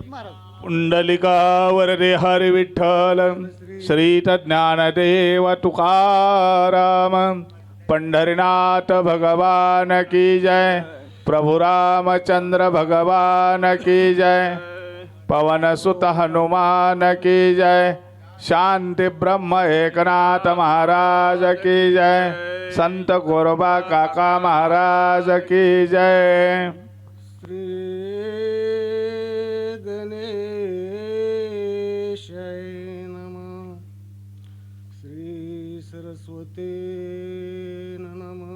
पुंडलिकावर रे हरी विठ्ठल श्री ज्ञानदेव तुकाराम पंढरीनाथ भगवान की जय प्रभु रामचंद्र भगवान की जय पवन सुत हनुमान की जय शांति ब्रह्म एकनाथ महाराज की जय संत गोरबा काका महाराज की जय। श्री गणेशाय नमः। श्री सरस्वती नमः।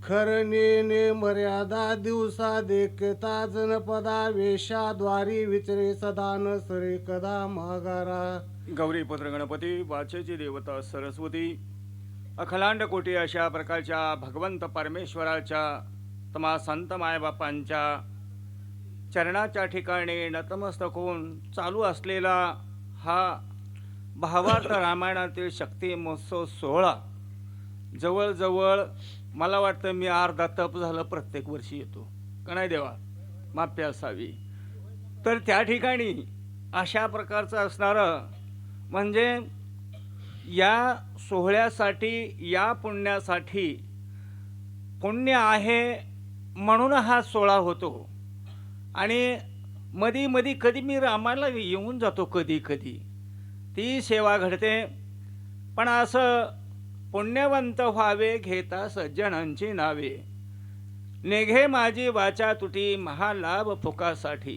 खरनेने मर्यादा दिवसा देखता जनपदा वेशाद्वारी विचरे सदा न सरे कदा माघारा। गौरीपुत्र गणपती वाचेची देवता सरस्वती अखलांड कोटी अशा प्रकारच्या भगवंत परमेश्वराच्या तमा संत मायबापांच्या चरणाच्या ठिकाणी नतमस्तक होऊन चालू असलेला हा भावार्थ रामायणातील शक्ती महोत्सव सोहळा जवळजवळ मला वाटतं मी अर्धा तप झालं प्रत्येक वर्षी येतो का नाही देवा माप्य असावी। तर त्या ठिकाणी अशा प्रकारचं असणारं म्हणजे या सोहळ्यासाठी या पुण्यासाठी पुण्य आहे म्हणून हा सोहळा होतो। आणि मधी मधी कधी मी रामाला येऊन जातो कधी कधी ती सेवा घडते। पण असं पुण्यवंत व्हावे घेता सज्जनांची नावे नेघे माझी वाचा तुटी महालाभ फुकासाठी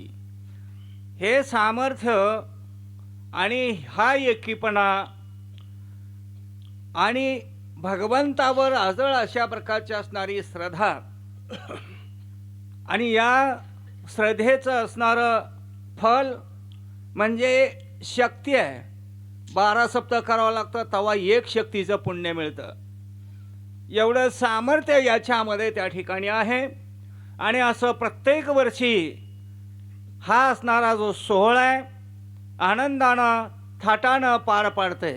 हे सामर्थ्य आणि हा एकीपणा आणि भगवंतावर आजळ अशा प्रकारची असणारी श्रद्धा आणि या श्रद्धेचं असणारं फल म्हणजे शक्ती आहे। 12 सप्ताह करावं लागतं तेव्हा एक शक्तीचं पुण्य मिळतं। एवढं सामर्थ्य याच्यामध्ये त्या ठिकाणी आहे। आणि असं प्रत्येक वर्षी हा असणारा जो सोहळा आहे आनंदानं थाटानं पार पाडते।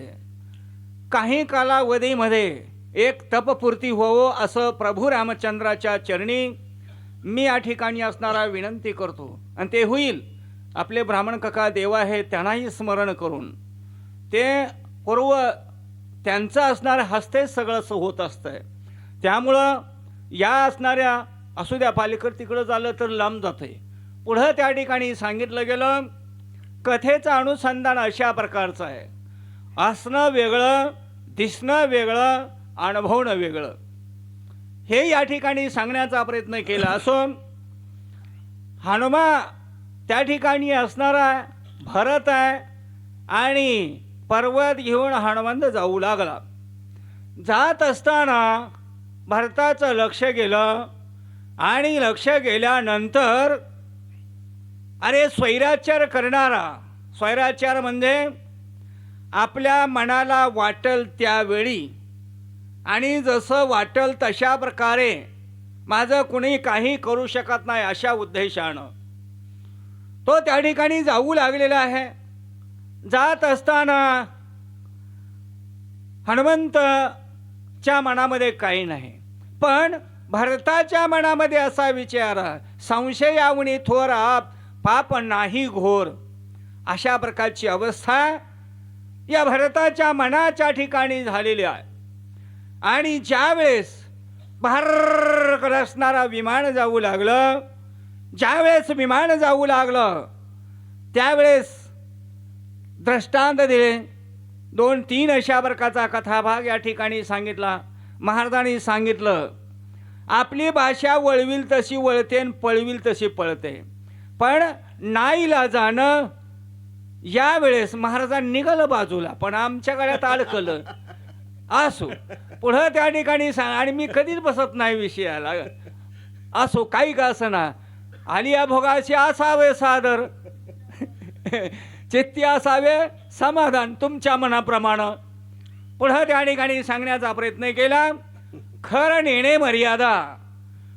काही कालावधीमध्ये एक तपपूर्ती होवो असं प्रभू रामचंद्राच्या चरणी मी या ठिकाणी असणारा विनंती करतो। आणि ते होईल आपले ब्राह्मण काका देव आहे त्यांनाही स्मरण करून ते पूर्व त्यांचं असणाऱ्या हस्ते सगळं होत असतंय। त्यामुळं या असणाऱ्या असू द्या पालीकर तिकडं झालं तर लांब जाते। पुढं त्या ठिकाणी सांगितलं गेलं कथेचं अनुसंधान अशा प्रकारचं आहे असणं वेगळं दिसणं वेगळं अनुभवणं वेगळं हे या ठिकाणी सांगण्याचा प्रयत्न केला असून हनुमा त्या ठिकाणी असणारा भरत आहे आणि पर्वत घेऊन हनुमंत जाऊ लागला। जात असताना भरताचं लक्ष गेलं आणि लक्ष गेल्यानंतर अरे स्वैराचार करणारा स्वैराचार म्हणजे आपल्या मनाला वाटल त्यावेळी आणि जसं वाटल तशा प्रकारे माझं कुणी काही करू शकत नाही अशा उद्देशानं तो त्या ठिकाणी जाऊ लागलेला आहे। जात असताना हनुमंतच्या मनामध्ये काही नाही पण भरताच्या मनामध्ये असा विचार संशयावणी थोर पाप नाही घोर अशा प्रकारची अवस्था या भरताच्या मनाच्या ठिकाणी झालेली आहे। आणि ज्या वेळेस भारर असणारा विमान जाऊ लागलं ज्यावेळेस विमान जाऊ लागलं त्यावेळेस दृष्टांत दिले 2-3 अशा प्रकारचा कथाभाग या ठिकाणी सांगितला। महाराजांनी सांगितलं आपली भाषा वळविल तशी वळते आणि पळविल तशी पळते पण नाईलाजानं यावेळेस महाराजांनी निघालं बाजूला पण आमच्या गळ्यात अडकलं असो पुढं त्या ठिकाणी सांग आणि मी कधीच बसत नाही विषयाला असो काही का असना आलिया भोगाचे असावे सादर चित्ती असावे समाधान तुमच्या मनाप्रमाणे पुढं त्या ठिकाणी सांगण्याचा प्रयत्न केला। खर नेणे मर्यादा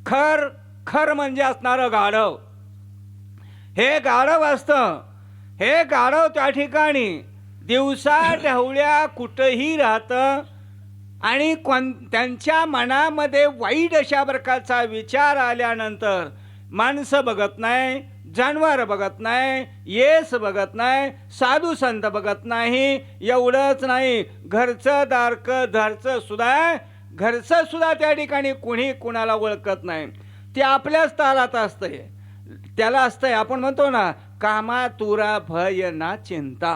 खर खर म्हणजे असणारं गाढव हे गाढव असतं। हे गाढव त्या ठिकाणी दिवसा ढवळ्या कुठंही राहतं आणि त्यांच्या मनामध्ये वाईट अशा प्रकारचा विचार आल्यानंतर माणसं बघत नाही, जानवर बघत नाही, येस बघत नाही, साधू संत बघत नाही. एवढंच नाही, घरचं दारकं घरचं सुद्धा त्या ठिकाणी कुणी कुणाला ओळखत नाही. ते आपल्याच तालात असतंय. त्याला असतंय, आपण म्हणतो ना, कामा तुरा भय ना चिंता.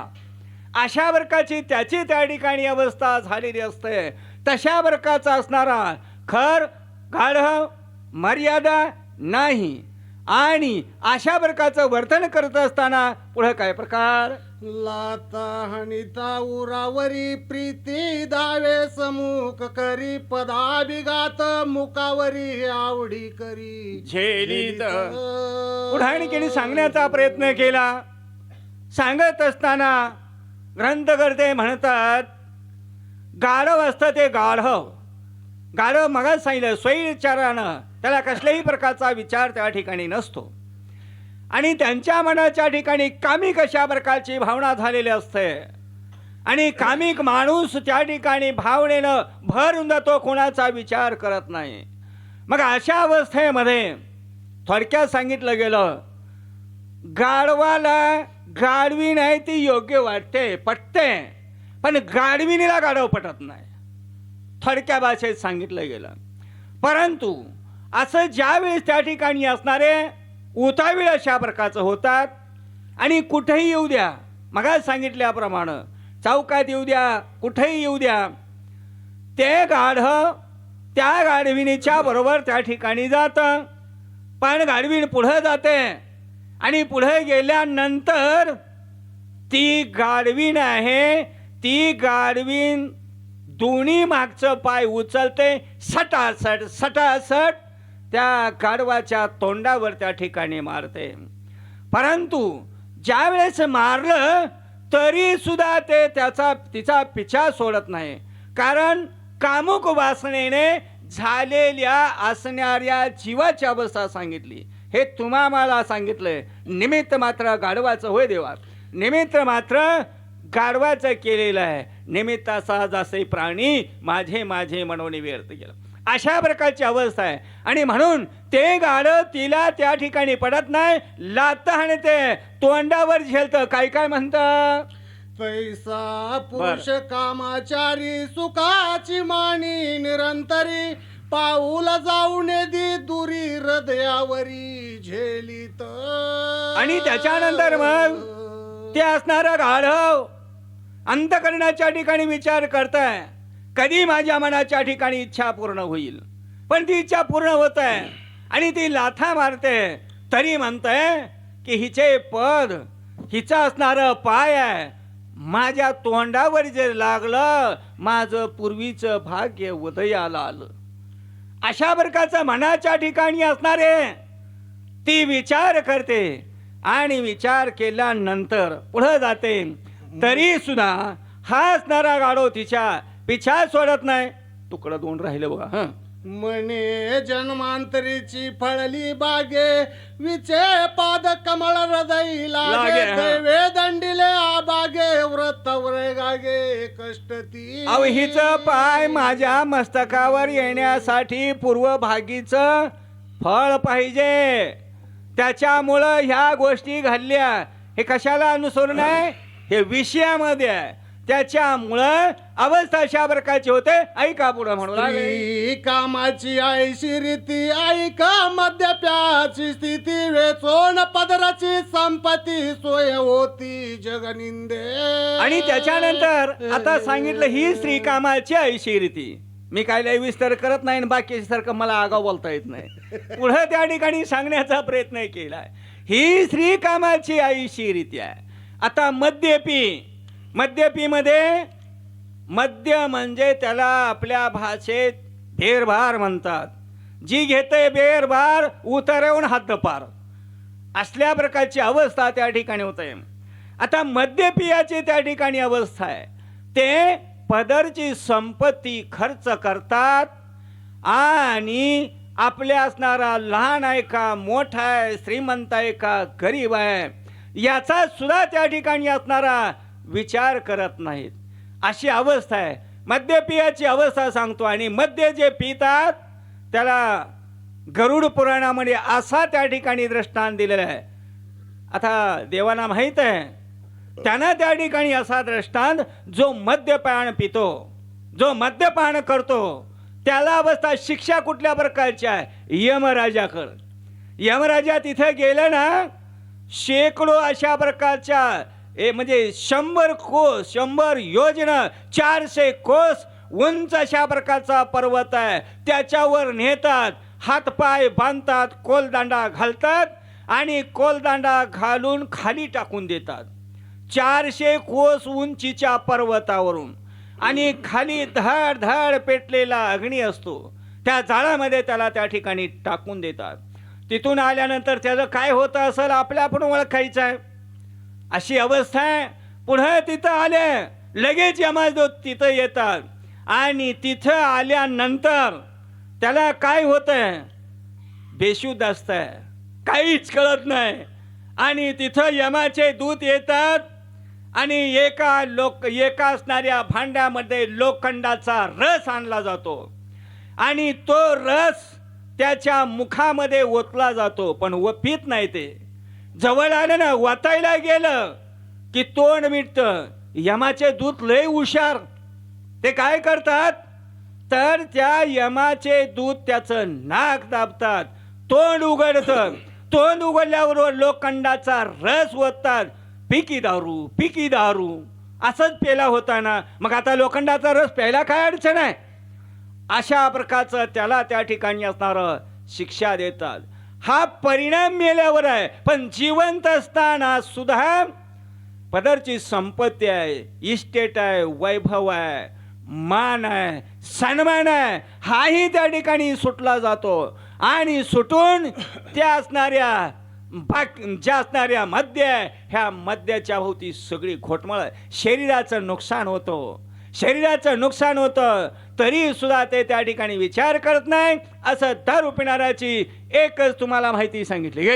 अशा प्रकारची त्याची त्या ठिकाणी अवस्था झालेली असते. तशा प्रकारचा असणारा खर गाढव मर्यादा नाही. आणि अशा प्रकारचं वर्तन करत असताना पुढे काय प्रकार? लाता हनिता उरावरी प्रीती दावे समुख करी पदाभिघात मुखावरी आवडी करी झेलीत. पुढे आणखीन सांगण्याचा प्रयत्न केला. सांगत असताना ग्रंथकर्ते म्हणतात, गाढव असतं ते गाढव मगाच सांगितलं, स्वैरविचारानं त्याला कसल्याही प्रकारचा विचार त्या ठिकाणी नसतो. आणि त्यांच्या मनाच्या ठिकाणी कामिक अशा प्रकारची भावना झालेली असते. आणि कामिक माणूस त्या ठिकाणी भावनेनं भरून जातो, कोणाचा विचार करत नाही. मग अशा अवस्थेमध्ये थोडक्यात सांगितलं गेलं, गाढवाला गाढवी नाही ती योग्य वाटते, पटते, पण गाढविणीला गाढव पटत नाही. थोडक्या भाषेत सांगितलं गेलं. परंतु असं ज्यावेळेस त्या ठिकाणी असणारे उतावीळ अशा प्रकारचं होतात. आणि कुठेही येऊ द्या, मगाच सांगितल्याप्रमाणे चौकात येऊ द्या, कुठेही येऊ द्या, ते गाढव त्या गाढविणीच्या बरोबर त्या ठिकाणी जातं. पण गाढवीण पुढं जाते आणि पुढे गेल्यानंतर ती गाढवीण आहे, ती गाढवीण दोन्ही मागचं पाय उचलते, सटासट त्या गाढवाच्या तोंडावर त्या ठिकाणी मारते. परंतु ज्या वेळेस मारलं तरी सुद्धा ते तिचा पिछा सोडत नाही. कारण कामुक वासनेने झालेल्या असणाऱ्या जीवाची अवस्था सांगितली. हे तुम्हा मला सांगितलंय. निमित्त मात्र गाढवाचं होय देवा, निमित्त मात्र गाढवाचं केलेलं आहे. निमित्ताचा जसे प्राणी माझे म्हणून व्यर्थ गेला. अशा प्रकारची अवस्था आहे. आणि म्हणून ते गाढव तिला त्या ठिकाणी पडत नाही, लात हाणते, तोंडावर झेलतं. काय म्हणतं? पैसा पुरुष कामाचारी सुखाची मानी निरंतरी पाऊल जाऊन दी दुरी हृदयावरी झेलीत. आणि त्याच्यानंतर मग ते असणारा गाढव अंतःकरणाच्या ठिकाणी विचार करताय, कधी माझ्या मनाच्या ठिकाणी इच्छा पूर्ण होईल. पण ती इच्छा पूर्ण होत आहे आणि ती लाथा मारते, तरी म्हणताय की हिचे पद, हिचा असणारं पाय आहे, माझ्या तोंडावर जे लागलं, माझं पूर्वीचं भाग्य उदयाला आलं. अशा प्रकारचं मनाच्या ठिकाणी असणारे ती विचार करते आणि विचार केल्यानंतर पुढे जाते. तरी सुद्धा हा असणारा गाढव तिच्या पिछा सोडत नाही. तुकडं 2 राहिलं बघा. मने जन्मांतरीची फळली बागे विचे पाद कमळ हृदय लागे देवे दंडिले आबागे व्रतवरे गागे कष्टती. हिच पाय माझ्या मस्तकावर येण्यासाठी पूर्वभागीचं फळ पाहिजे. त्याच्यामुळं ह्या गोष्टी घडल्या. हे कशाला अनुसरून आहे? हे विषयामध्ये आहे. त्याच्यामुळं अवस्था अशा प्रकारची होते. ऐका पुढे म्हणू लागले, कामाची आईशी रीती ऐका मद्यप्याची स्थिती वेचोन पदराची संपत्ती सोय होती जगनिंदे. आणि त्याच्यानंतर आता सांगितलं ही स्त्री कामाची आईशी रीती. मी काय लय विस्तार करत नाही, बाकी सारखं मला आगाव बोलता येत नाही. पुढे त्या ठिकाणी सांगण्याचा प्रयत्न केलाय. ही स्त्री कामाची आईशी रीती आहे. आता मद्यपीमध्ये मद्य म्हणजे त्याला आपल्या भाषेत बेरभार म्हणतात. जी घेते बेरभार उतरवून हद्दपार असल्या प्रकारची अवस्था त्या ठिकाणी होते. आता मद्यपियाची त्या ठिकाणी अवस्था आहे. ते पदरची संपत्ती खर्च करतात आणि आपल्या असणारा लहान आहे का मोठा आहे, श्रीमंत आहे का गरीब आहे, याचा सुद्धा त्या ठिकाणी असणारा विचार करत नाहीत. अशी अवस्था आहे मद्यपियाची अवस्था सांगतो. आणि मद्य जे पितात त्याला गरुड पुराणामध्ये असा त्या ठिकाणी दृष्टांत दिलेला आहे. आता देवांना माहीत आहे, त्यांना त्या ठिकाणी असा दृष्टांत, जो मद्यपान पितो, जो मद्यपान करतो, त्याला अवस्था शिक्षा कुठल्या प्रकारची आहे? यमराजाकडं. यमराजा तिथे गेलं ना, शेकडो अशा प्रकारच्या म्हणजे 100 कोस 100 योजना 400 कोस उंच अशा प्रकारचा पर्वत आहे, त्याच्यावर नेतात, हातपाय बांधतात, कोलदांडा घालतात आणि कोलदांडा घालून खाली टाकून देतात 400 कोस उंचीच्या पर्वतावरून. आणि खाली धड धड पेटलेला अग्नी असतो, त्या जाळामध्ये त्याला त्या ठिकाणी टाकून देतात. तिथून आल्यानंतर त्याचं काय होतं असेल आपल्या आपण ओळखायचं आहे. अशी अवस्था आहे. पुढे तिथं आले, लगेच यमदूत तिथं येतात आणि तिथं आल्यानंतर त्याला काय होतंय? बेशुद्ध असतंय, काहीच कळत नाही. आणि तिथं यमाचे दूत येतात आणि एका असणाऱ्या भांड्यामध्ये लोखंडाचा रस आणला जातो आणि तो रस त्याच्या मुखामध्ये ओतला जातो, पण पित नाही. ते जवळ आलं ना, वाचायला गेलं की तोंड मिटतं. यमाचे दूत लय हुशार, ते काय करतात, तर त्या यमाचे दूत त्याचं नाक दाबतात, तोंड उघडतं. तोंड उघडल्यावर लोखंडाचा रस ओततात. पिकी दारू, पिकी दारू असंच पेला होता ना, मग आता लोखंडाचा रस प्यायला काय अडचण आहे? अशा प्रकारचं त्याला त्या ठिकाणी असणारं शिक्षा देतात. हा परिणाम मेल्यावर आहे, पण जिवंत असताना सुद्धा पदरची संपत्ती आहे, इस्टेट आहे, वैभव आहे, मान आहे, सन्मान आहे, हाही त्या ठिकाणी सुटला जातो. आणि सुटून त्या असणाऱ्या ज्या असणाऱ्या मद्य आहे, ह्या मद्याच्या भोवती सगळी घोटमळ, शरीराचं नुकसान होतं. शरीराचं नुकसान होतं तरी सुद्धा ते त्या ठिकाणी विचार करत नाही. असं दारू पिणाऱ्याची एकच तुम्हाला माहिती सांगितली.